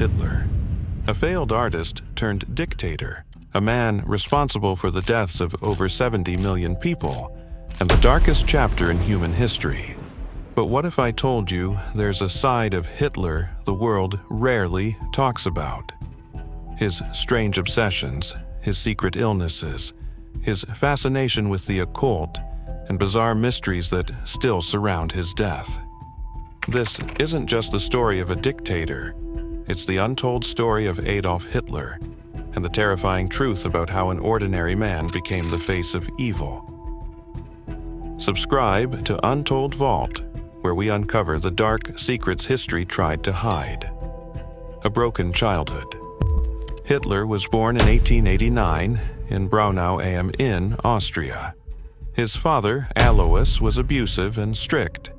Hitler, a failed artist turned dictator, a man responsible for the deaths of over 70 million people, and the darkest chapter in human history. But what if I told you there's a side of Hitler the world rarely talks about? His strange obsessions, his secret illnesses, his fascination with the occult, and bizarre mysteries that still surround his death. This isn't just the story of a dictator, it's the untold story of Adolf Hitler, and the terrifying truth about how an ordinary man became the face of evil. Subscribe to Untold Vault, where we uncover the dark secrets history tried to hide. A broken childhood. Hitler was born in 1889 in Braunau am Inn, Austria. His father, Alois, was abusive and strict.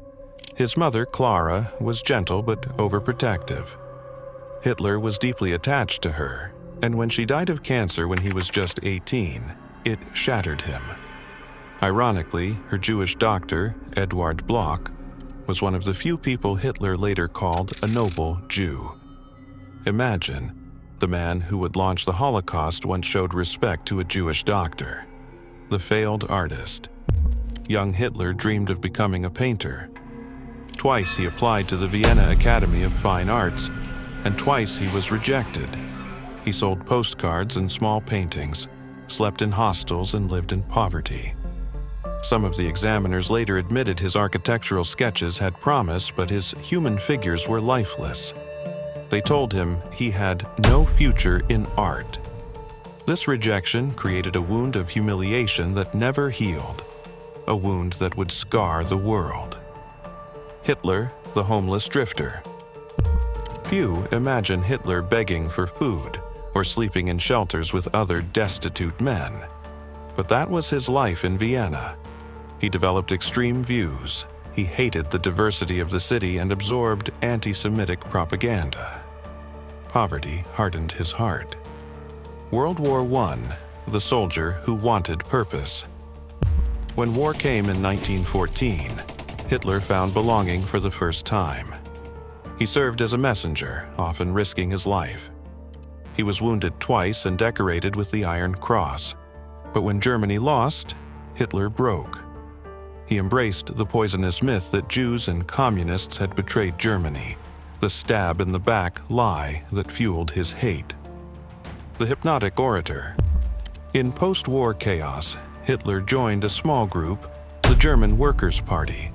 His mother, Clara, was gentle but overprotective. Hitler was deeply attached to her, and when she died of cancer when he was just 18, it shattered him. Ironically, her Jewish doctor, Eduard Bloch, was one of the few people Hitler later called a noble Jew. Imagine, the man who would launch the Holocaust once showed respect to a Jewish doctor. The failed artist. Young Hitler dreamed of becoming a painter. Twice he applied to the Vienna Academy of Fine Arts, and twice he was rejected. He sold postcards and small paintings, slept in hostels, and lived in poverty. Some of the examiners later admitted his architectural sketches had promise, but his human figures were lifeless. They told him he had no future in art. This rejection created a wound of humiliation that never healed, a wound that would scar the world. Hitler, the homeless drifter. Few imagine Hitler begging for food or sleeping in shelters with other destitute men. But that was his life in Vienna. He developed extreme views. He hated the diversity of the city and absorbed anti-Semitic propaganda. Poverty hardened his heart. World War I, the soldier who wanted purpose. When war came in 1914, Hitler found belonging for the first time. He served as a messenger, often risking his life. He was wounded twice and decorated with the Iron Cross. But when Germany lost, Hitler broke. He embraced the poisonous myth that Jews and communists had betrayed Germany, the stab in the back lie that fueled his hate. The hypnotic orator. In post-war chaos, Hitler joined a small group, the German Workers' Party.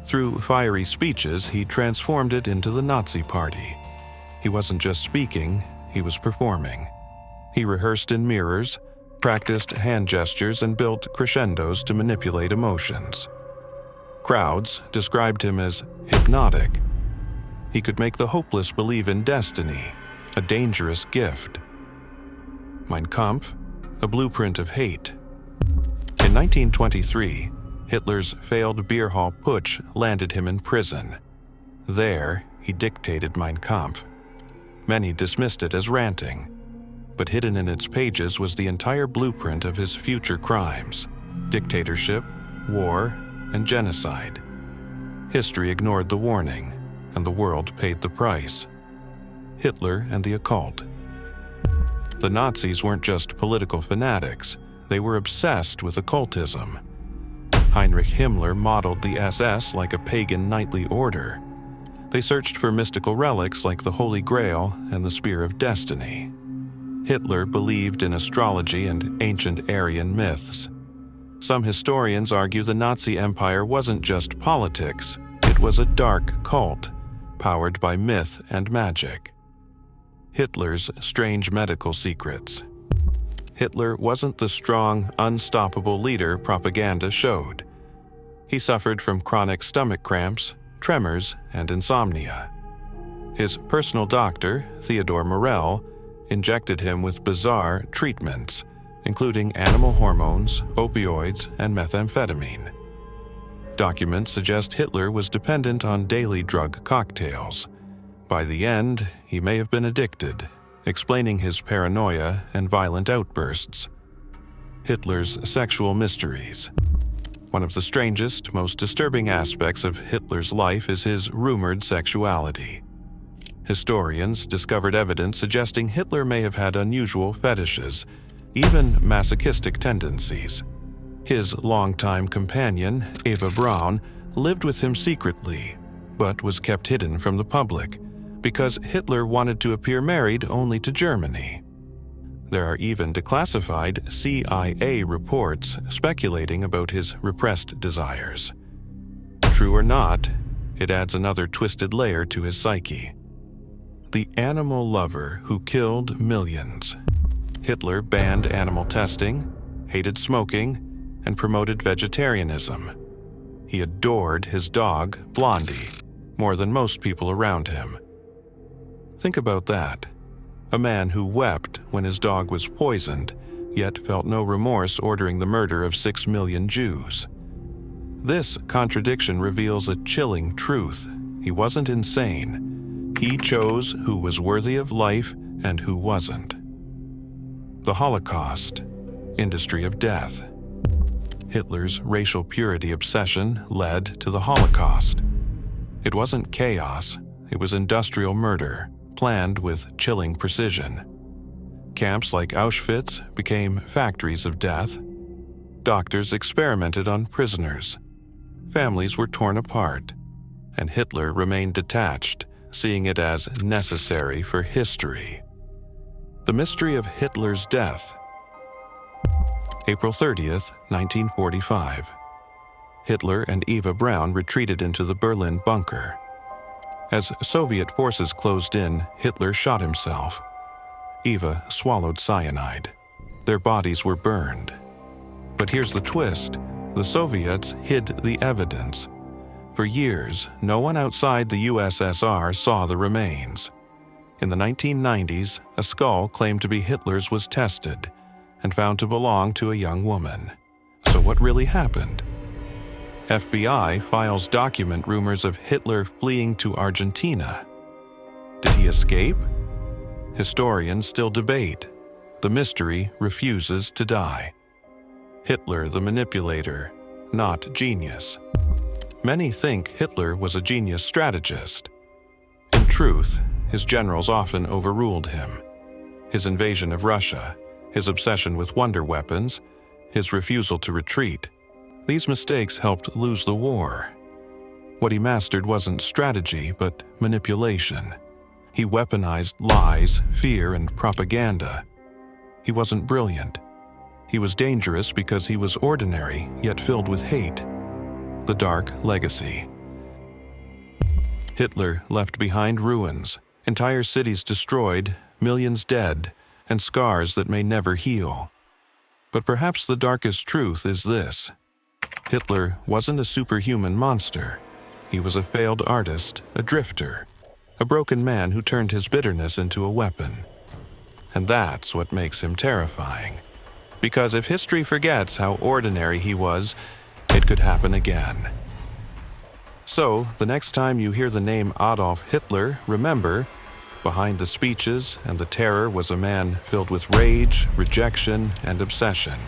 Through fiery speeches, he transformed it into the Nazi Party. He wasn't just speaking, he was performing. He rehearsed in mirrors, practiced hand gestures, and built crescendos to manipulate emotions. Crowds described him as hypnotic. He could make the hopeless believe in destiny, a dangerous gift. Mein Kampf, a blueprint of hate. In 1923, Hitler's failed beer hall putsch landed him in prison. There, he dictated Mein Kampf. Many dismissed it as ranting, but hidden in its pages was the entire blueprint of his future crimes: dictatorship, war, and genocide. History ignored the warning, and the world paid the price. Hitler and the occult. The Nazis weren't just political fanatics, they were obsessed with occultism. Heinrich Himmler modeled the SS like a pagan knightly order. They searched for mystical relics like the Holy Grail and the Spear of Destiny. Hitler believed in astrology and ancient Aryan myths. Some historians argue the Nazi Empire wasn't just politics, it was a dark cult, powered by myth and magic. Hitler's strange medical secrets. Hitler wasn't the strong, unstoppable leader propaganda showed. He suffered from chronic stomach cramps, tremors, and insomnia. His personal doctor, Theodor Morell, injected him with bizarre treatments, including animal hormones, opioids, and methamphetamine. Documents suggest Hitler was dependent on daily drug cocktails. By the end, he may have been addicted, explaining his paranoia and violent outbursts. Hitler's sexual mysteries. One of the strangest, most disturbing aspects of Hitler's life is his rumored sexuality. Historians discovered evidence suggesting Hitler may have had unusual fetishes, even masochistic tendencies. His longtime companion, Eva Braun, lived with him secretly, but was kept hidden from the public because Hitler wanted to appear married only to Germany. There are even declassified CIA reports speculating about his repressed desires. True or not, it adds another twisted layer to his psyche. The animal lover who killed millions. Hitler banned animal testing, hated smoking, and promoted vegetarianism. He adored his dog, Blondie, more than most people around him. Think about that. A man who wept when his dog was poisoned, yet felt no remorse ordering the murder of 6 million Jews. This contradiction reveals a chilling truth. He wasn't insane. He chose who was worthy of life and who wasn't. The Holocaust, industry of death. Hitler's racial purity obsession led to the Holocaust. It wasn't chaos, it was industrial murder, planned with chilling precision. Camps like Auschwitz became factories of death. Doctors experimented on prisoners. Families were torn apart, and Hitler remained detached, seeing it as necessary for history. The mystery of Hitler's death. April 30th, 1945. Hitler and Eva Braun retreated into the Berlin bunker. As Soviet forces closed in, Hitler shot himself. Eva swallowed cyanide. Their bodies were burned. But here's the twist. The Soviets hid the evidence. For years, no one outside the USSR saw the remains. In the 1990s, a skull claimed to be Hitler's was tested and found to belong to a young woman. So what really happened? FBI files document rumors of Hitler fleeing to Argentina. Did he escape? Historians still debate. The mystery refuses to die. Hitler the manipulator, not genius. Many think Hitler was a genius strategist. In truth, his generals often overruled him. His invasion of Russia, his obsession with wonder weapons, his refusal to retreat, these mistakes helped lose the war. What he mastered wasn't strategy, but manipulation. He weaponized lies, fear, and propaganda. He wasn't brilliant. He was dangerous because he was ordinary, yet filled with hate. The dark legacy. Hitler left behind ruins, entire cities destroyed, millions dead, and scars that may never heal. But perhaps the darkest truth is this. Hitler wasn't a superhuman monster. He was a failed artist, a drifter, a broken man who turned his bitterness into a weapon. And that's what makes him terrifying. Because if history forgets how ordinary he was, it could happen again. So, the next time you hear the name Adolf Hitler, remember, behind the speeches and the terror was a man filled with rage, rejection, and obsession.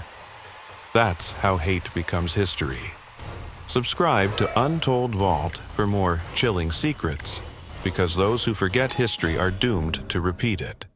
That's how hate becomes history. Subscribe to Untold Vault for more chilling secrets, because those who forget history are doomed to repeat it.